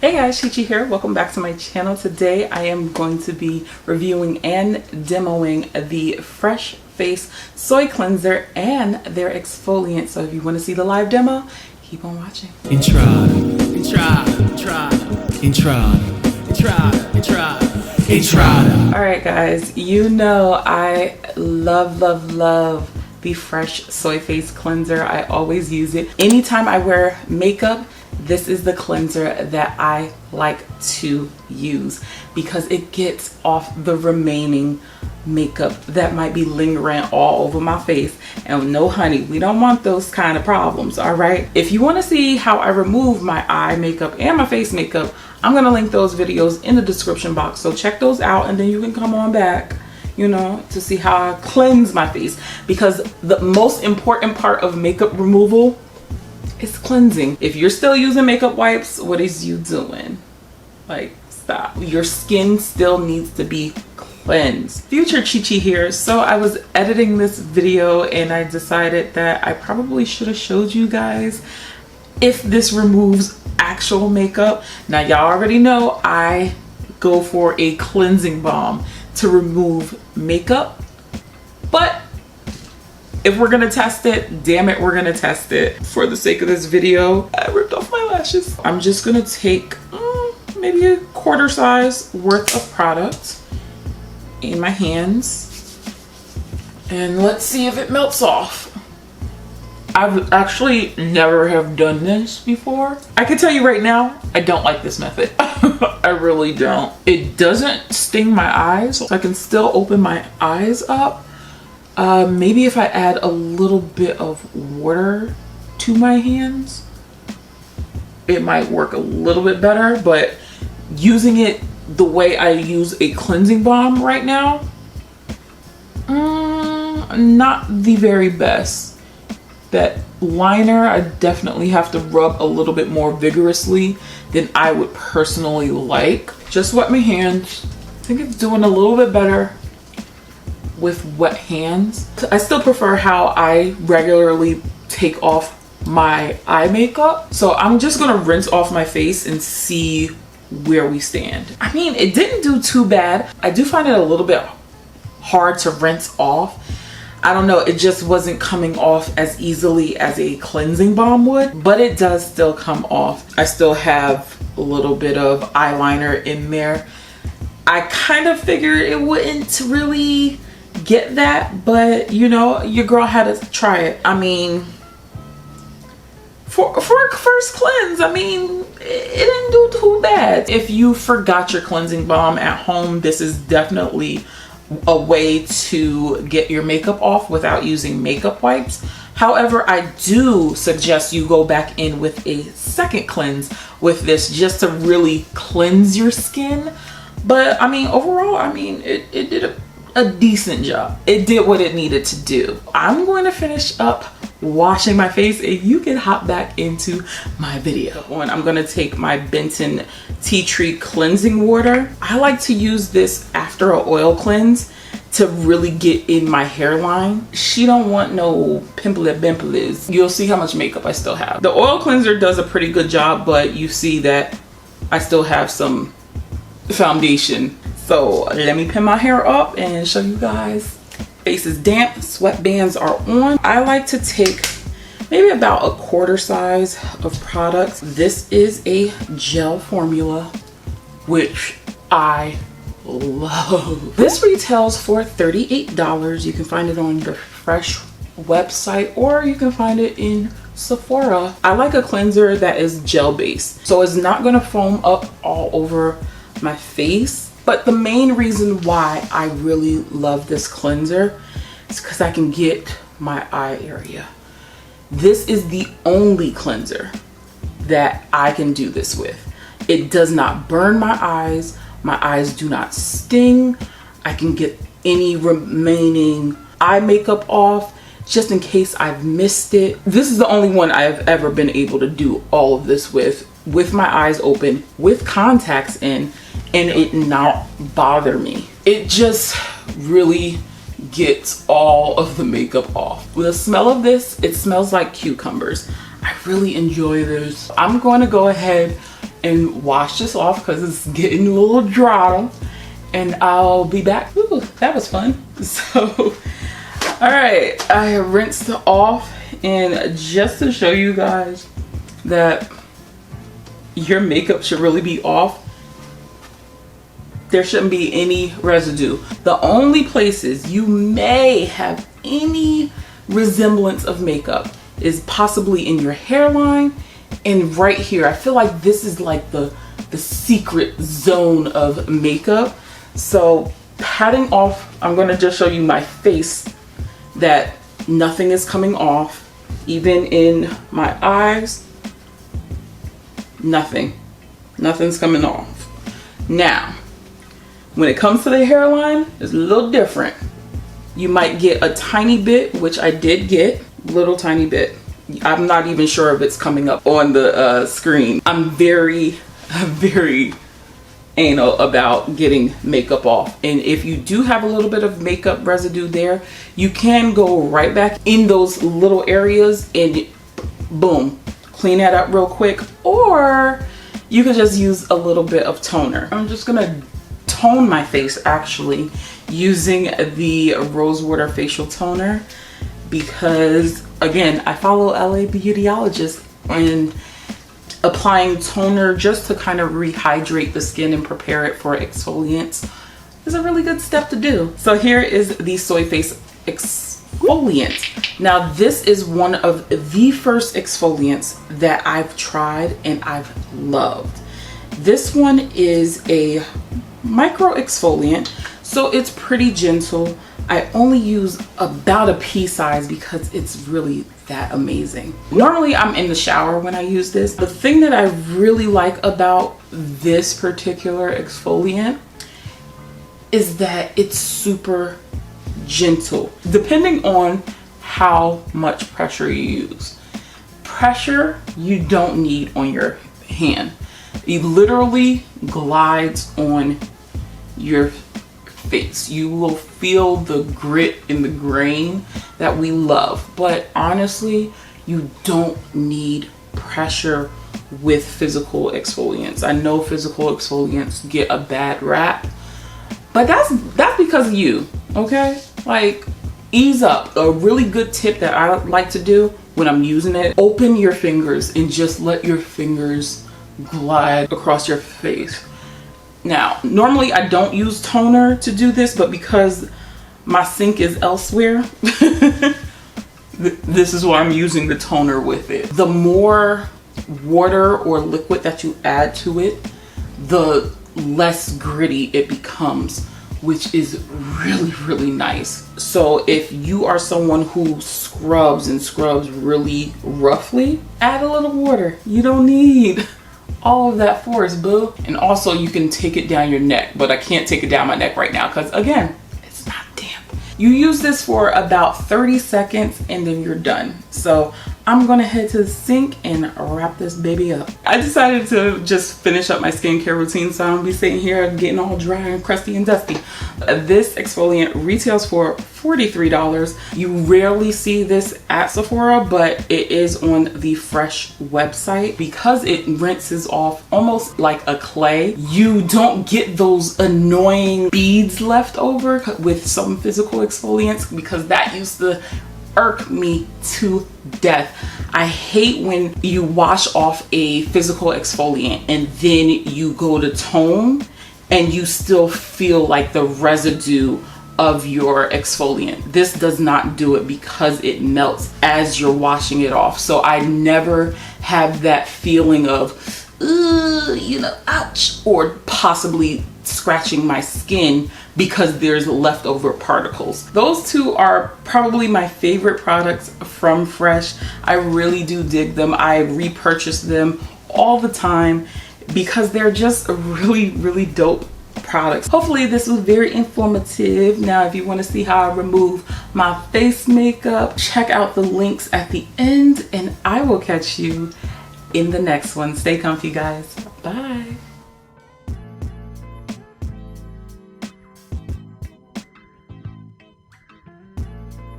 Hey guys, Chi here. Welcome back to my channel. Today I am going to be reviewing and demoing the Fresh Face Soy Cleanser and their exfoliant. So if you want to see the live demo, keep on watching. Alright guys, you know I love the Fresh Soy Face Cleanser. I always use it. Anytime I wear makeup, this is the cleanser that I like to use because it gets off the remaining makeup that might be lingering all over my face. And no honey, we don't want those kind of problems. All right, if you want to see how I remove my eye makeup and my face makeup, I'm gonna link those videos in the description box, so check those out and then you can come on back, you know, to see how I cleanse my face, because the most important part of makeup removal is cleansing. If you're still using makeup wipes, what is you doing? Like, stop. Your skin still needs to be cleansed. Future Chi here. So I was editing this video and I decided that I probably should have showed you guys if this removes actual makeup. Now y'all already know I go for a cleansing balm to remove makeup, but if we're gonna test it, damn it, we're gonna test it. For the sake of this video, I ripped off my lashes. I'm just gonna take maybe a quarter size worth of product in my hands and let's see if it melts off. I've actually never have done this before. I can tell you right now, I don't like this method. I really don't. It doesn't sting my eyes, so I can still open my eyes up. Maybe if I add a little bit of water to my hands, it might work a little bit better, but using it the way I use a cleansing balm right now, not the very best. That liner, I definitely have to rub a little bit more vigorously than I would personally like. Just wet my hands. I think it's doing a little bit better with wet hands. I still prefer how I regularly take off my eye makeup. So I'm just gonna rinse off my face and see where we stand. I mean, it didn't do too bad. I do find it a little bit hard to rinse off. I don't know, it just wasn't coming off as easily as a cleansing balm would, but it does still come off. I still have a little bit of eyeliner in there. I kind of figured it wouldn't really get that, but you know, your girl had to try it. I mean, for a first cleanse, I mean, it didn't do too bad. If you forgot your cleansing balm at home, this is definitely a way to get your makeup off without using makeup wipes. However, I do suggest you go back in with a second cleanse with this just to really cleanse your skin. But I mean, overall, I mean, it did a decent job. It did what it needed to do. I'm going to finish up washing my face and you can hop back into my video. And I'm going to take my Benton Tea Tree cleansing water. I like to use this after an oil cleanse to really get in my hairline. She don't want no pimply bimples. You'll see how much makeup I still have. The oil cleanser does a pretty good job, but you see that I still have some foundation. So let me pin my hair up and show you guys. Face is damp, sweatbands are on. I like to take maybe about a quarter size of products. This is a gel formula, which I love. This retails for $38. You can find it on the Fresh website or you can find it in Sephora. I like a cleanser that is gel based, so it's not gonna foam up all over my face. But the main reason why I really love this cleanser is because I can get my eye area. This is the only cleanser that I can do this with. It does not burn my eyes. My eyes do not sting. I can get any remaining eye makeup off just in case I've missed it. This is the only one I've ever been able to do all of this with my eyes open, with contacts in, and it not bother me. It just really gets all of the makeup off. With the smell of this, it smells like cucumbers. I really enjoy this. I'm going to go ahead and wash this off because it's getting a little dry, and I'll be back. Ooh, that was fun. So, all right, I rinsed off, and just to show you guys that your makeup should really be off, there shouldn't be any residue. The only places you may have any resemblance of makeup is possibly in your hairline and right here. I feel like this is like the secret zone of makeup. So patting off, I'm gonna just show you my face that nothing is coming off. Even in my eyes, nothing's coming off. Now, when it comes to the hairline, it's a little different. You might get a tiny bit, which I did get, little tiny bit. I'm not even sure if it's coming up on the screen. I'm very anal about getting makeup off. And if you do have a little bit of makeup residue there, you can go right back in those little areas and boom, clean that up real quick. Or you could just use a little bit of toner. I'm just gonna tone my face actually using the Rosewater facial toner because again, I follow LA Beautyologist, and applying toner just to kind of rehydrate the skin and prepare it for exfoliants is a really good step to do. So here is the Soy Face Exfoliant. Now this is one of the first exfoliants that I've tried and I've loved. This one is a micro exfoliant, so it's pretty gentle. I only use about a pea size because it's really that amazing. Normally I'm in the shower when I use this. The thing that I really like about this particular exfoliant is that it's super gentle, depending on how much pressure you use. Pressure you don't need on your hand. It literally glides on your face. You will feel the grit and the grain that we love, but honestly, you don't need pressure with physical exfoliants. I know physical exfoliants get a bad rap, but that's because of you, okay? Like, ease up. A really good tip that I like to do when I'm using it, open your fingers and just let your fingers glide across your face. Now, normally I don't use toner to do this, but because my sink is elsewhere, this is why I'm using the toner with it. The more water or liquid that you add to it, the less gritty it becomes, which is really, really nice. So if you are someone who scrubs and scrubs really roughly, add a little water. You don't need all of that force, boo. And also you can take it down your neck, but I can't take it down my neck right now because again, it's not damp. You use this for about 30 seconds and then you're done. So I'm gonna head to the sink and wrap this baby up. I decided to just finish up my skincare routine so I don't be sitting here getting all dry and crusty and dusty. This exfoliant retails for $43. You rarely see this at Sephora, but it is on the Fresh website. Because it rinses off almost like a clay, you don't get those annoying beads left over with some physical exfoliants, because that used to irk me to death. I hate when you wash off a physical exfoliant and then you go to tone and you still feel like the residue of your exfoliant. This does not do it because it melts as you're washing it off. So I never have that feeling of, you know, ouch, or possibly scratching my skin because there's leftover particles. Those two are probably my favorite products from Fresh. I really do dig them. I repurchase them all the time because they're just really, really dope products. Hopefully this was very informative. Now if you want to see how I remove my face makeup, check out the links at the end, and I will catch you in the next one. Stay comfy, guys. Bye.